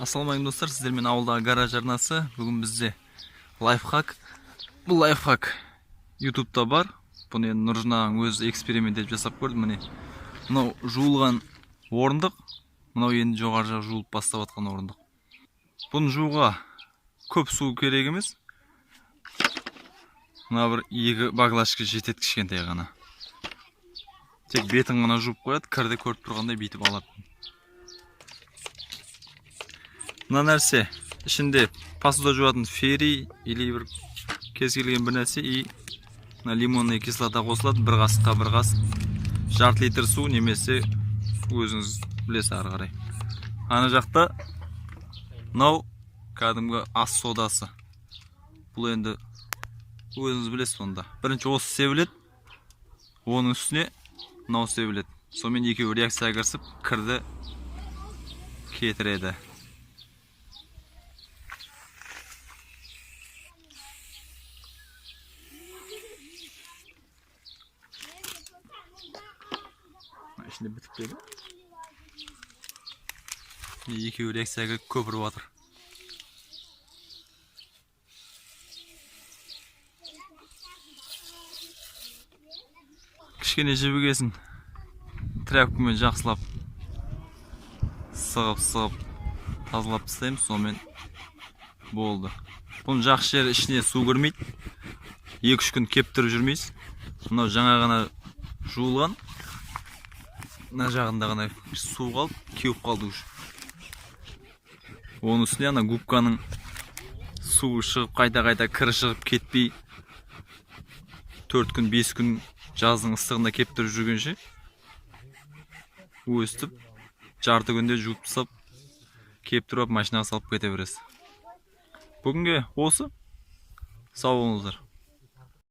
Ассалаумағалейкум достар, сіздермен ауылдағы гараж арнасы. Бүгін бізде лайфхак. Бұл лайфхак ютубта бар. Бұны енді Нұржан өзі эксперимент етіп жасап көрді. Міне мынау жуылған орындық, мынау енді жоғары жақ жуылып бастап жатқан орындық. Бұны жууға көп су керек емес. Мына бір екі баглашқа жетеді, кішкентай ғана. Тек бетін ғана жуып қояды, кірді көріп тұрғандай бүйтіп алады. Мына нәрсе ішінде посуда жуатын ферри или бір кез келген бір нәрсе, и лимонный кислота қосылады. Бір қасыққа бір қасық, жарты литр су, немесе өзіңіз білесіз ары қарай. Ана жақта мынау кәдімгі ас содасы. Бұл енді өзіңіз білесіз сонда. Бірінші осы себіледі, оның үстіне мынау себіледі. Сонымен екеуі реакцияға кірісіп, кірді кетіреді. İçinde bitip geliyor. Екеуі реакцияға көпіріп жатыр. Кішкене жібігесін тряпкамен жақсылап сығып тазалап тастаймыз, сонымен болды. Бұның жақсы жері ішіне су кірмейді. 2-3 күн кептіріп жүрмейсіз. Мынау жаңа ғана жуылған. Мына жағында ғана су қалып, кеуіп қалды уже. Оның үстіне ана губканың суы шығып, қайта кірі шығып кетпей, 4 күн, 5 күн жаздың ыстығында кептіріп жүргенше өстіп, жарты күнде жуып тастап, кептіріп машинаға салып кете бересіз. Бүгінге осы. Сау болыңыздар.